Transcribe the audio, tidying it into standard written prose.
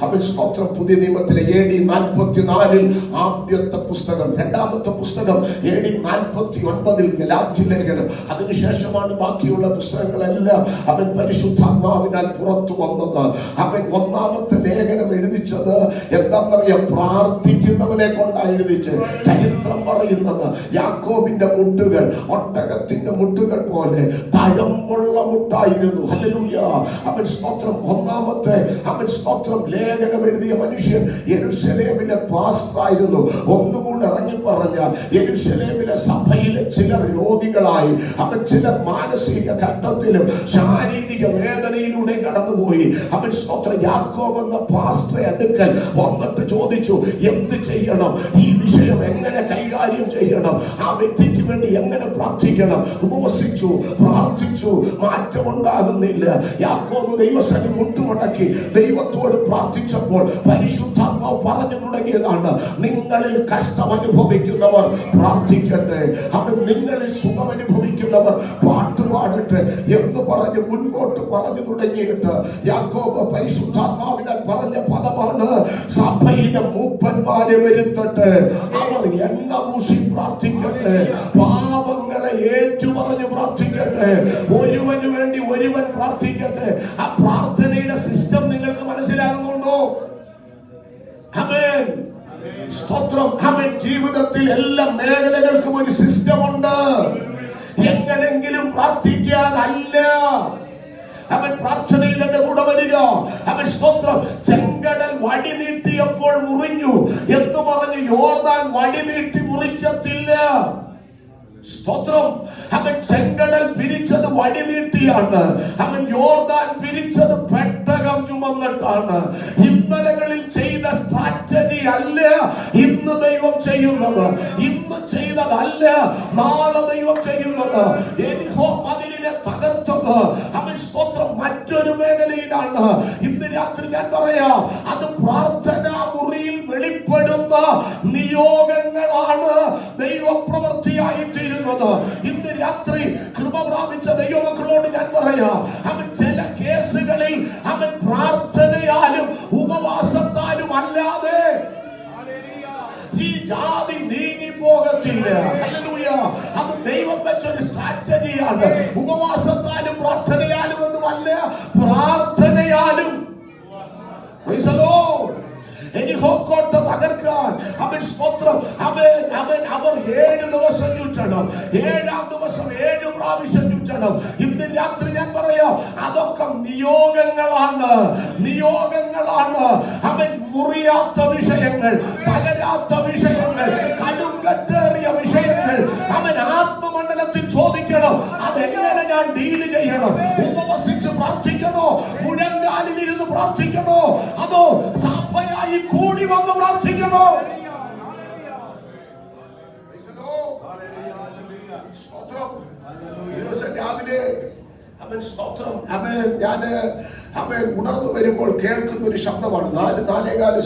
അവൻ സ്തോത്രം. പുതിയ നിയമത്തിലെ AD 44 ആദ്യത്തെ പുസ്തകം, രണ്ടാമത്തെ പുസ്തകം AD 49 ഗലാത്യ ലേഖനം. അതിനുശേഷമാണ് ബാക്കിയുള്ള പുസ്തകങ്ങളെല്ലാം അവൻ പരിശുദ്ധാത്മാവിനാൽ പുറത്തു വന്നത്. അവൻ ഒന്നാമത്തെ ലേഖനം എഴുതിച്ചത് എന്താണെന്നറിയാം? പ്രാർത്ഥിക്കുന്നവനെ കൊണ്ടാണ് എഴുതിച്ച്. ചരിത്രം പറയുന്നത് യാക്കോബിന്റെ മുട്ടുകൾ ഒട്ടകത്തിന്റെ മുട്ടുകൾ പോലെ തഴമ്പുള്ള മുട്ടായിരുന്നു. ഹല്ലേലൂയ. അവൻ സ്തോത്രം. ഒന്നാമത്തെ അവൻ സ്തോത്രം ലേഖനം എഴുതിയ മനുഷ്യൻ യെരൂശലേമിലെ പാസ്റ്ററായിരുന്നു. ഒന്നുകൂടെ ഇറങ്ങി പറഞ്ഞാൽ യെരൂശലേമിലെ സഭയിലെ ചിലർ രോഗികളായി, അവൻ ചിലർ മാനസിക ഘട്ടത്തിലും ശാരീരിക വേദനയിലൂടെ കടന്നുപോയി. അവൻ സ്തോത്രം. യാക്കോബ് എന്ന പാസ്റ്ററെ അടുക്കൽ വന്നിട്ട് ചോദിച്ചു, എന്ത് ചെയ്യണം, ഈ വിഷയം എങ്ങനെ കൈകാര്യം ചെയ്യണം, ആ വ്യക്തിക്ക് വേണ്ടി എങ്ങനെ പ്രാർത്ഥിക്കണം. ഉപവസിച്ചു, പ്രാർത്ഥിച്ചു, മാറ്റമുണ്ടാകുന്നില്ല. യാക്കോബ് ദൈവസന്നിധിയിൽ മുട്ടുമടക്കി ദൈവത്തോട് പ്രാർത്ഥിച്ചപ്പോൾ പരിശുദ്ധാത്മാവ് പറഞ്ഞു തുടങ്ങിയതാണ്, നിങ്ങളിൽ കഷ്ടം അനുഭവിക്കുന്നവർ പ്രാർത്ഥിക്കട്ടെ, അവൻ നിങ്ങളിൽ സുഖം അനുഭവിക്കുന്നവർ പാട്ടുപാടട്ടെ എന്ന് പറഞ്ഞ് മുൻപോട്ട് പറഞ്ഞു തുടങ്ങിയിട്ട് യാക്കോബ് പരിശുദ്ധാത്മാവിനാൽ പറഞ്ഞ പദമാണ്, സഭയിലെ മൂപ്പന്മാരെ വരുത്തട്ടെ, അവർ എണ്ണ പൂശി പ്രാർത്ഥിക്കട്ടെ, പാപങ്ങളെ ഏറ്റുപറഞ്ഞ് പ്രാർത്ഥിക്കട്ടെ, ഒരുവന് വേണ്ടി ഒരുവൻ പ്രാർത്ഥിക്കട്ടെ. ആ പ്രാർത്ഥനയുടെ സിസ്റ്റം നിങ്ങൾക്ക് മനസ്സിലാകുന്നുണ്ടോ? ആമേൻ. സ്തോത്രം. ആമേൻ. ജീവിതത്തിൽ എല്ലാ മേഖലകൾക്കും ഒരു സിസ്റ്റം ഉണ്ട്. എങ്ങനെങ്കിലും പ്രാർത്ഥിക്കാനല്ല. അവൻ പ്രാർത്ഥനയിൽ എന്റെ കൂടെ വരിക. അവൻ സ്തോത്രം. ചെങ്കടൽ വടി നീട്ടിയപ്പോൾ മുറിഞ്ഞു എന്ന് പറഞ്ഞ് യോർദാൻ വടി നീട്ടി മുറിക്കത്തില്ല. സ്തോത്രം. അവൻ ചെങ്കടൽ പിരിച്ചത് വടി നീട്ടിയാണ്. അവൻ യോർദാൻ പിരിച്ചത് പെട്ടകം ചുമന്നിട്ടാണ്. ഇന്നലകളിൽ ചെയ്ത സ്ട്രാറ്റജി അല്ല ഇന്ന് ദൈവം ചെയ്യുന്നത്. ഇന്ന് ചെയ്തതല്ല നാളെ ദൈവം ചെയ്യുന്നത്. യെരിഹോ മതിലിനെ തകർത്തത് അവൻ സ്തോത്രം മറ്റൊരു മേഖലയിലാണ്. ഇന്ന് രാത്രി ഞാൻ പറയാം, അത് പ്രാർത്ഥനാ മുറിയിൽ വെളിപ്പെടുന്ന നിയോഗങ്ങളാണ് ദൈവപ്രവൃത്തിയായി തീരുന്നത്. ഇന്ന് രാത്രി കൃപ പ്രാപിച്ച ദൈവമക്കളോട് ഞാൻ പറയാം, അവൻ ചില കേസുകളിൽ അവൻ പ്രാർത്ഥനയാലും ഉപവാസത്താലും അല്ലാതെ ഈ ജാതി നീങ്ങി പോകത്തില്ല. ഹല്ലേലൂയ. അത് ദൈവം വെച്ചൊരു സ്ട്രാറ്റജിയാണ്. ഉപവാസത്താലും പ്രാർത്ഥനയാലും ഒന്നുമല്ല, പ്രാർത്ഥനയാലും. Praise the lord. എരിഹോ കോട്ട തകർക്കാൻ അവൻ സ്തോത്രം. അവർ 7 ദിവസം ചുറ്റണം. 7-ാം ദിവസം 7 പ്രാവശ്യം ചുറ്റണം. ഇന്ന് രാത്രി ഞാൻ പറയാം, അതൊക്കെ നിയോഗങ്ങളാണ്. നിയോഗങ്ങളാണ്. അവൻ മുറിയാത്ത വിഷയങ്ങൾ, തകരാത്ത വിഷയങ്ങൾ, കടുങ്കട്ടേറിയ വിഷയങ്ങൾ അവൻ ആത്മമണ്ഡലത്തിൽ ചോദിക്കണം. അതെങ്ങനെ ഞാൻ ഡീല് ചെയ്യണം? ഉപവസിച്ച് പ്രാർത്ഥിക്കണോ? മുഴങ്കാലിൽ ഇരുന്ന് പ്രാർത്ഥിക്കണോ? അതോ സഭയായി കൂടി വന്ന് പ്രാർത്ഥിക്കണോ? രാവിലെ അവൻ സ്തോത്രം. അവൻ ഉണർന്നു വരുമ്പോൾ കേൾക്കുന്ന ഒരു ശബ്ദമാണ്. 4-4:15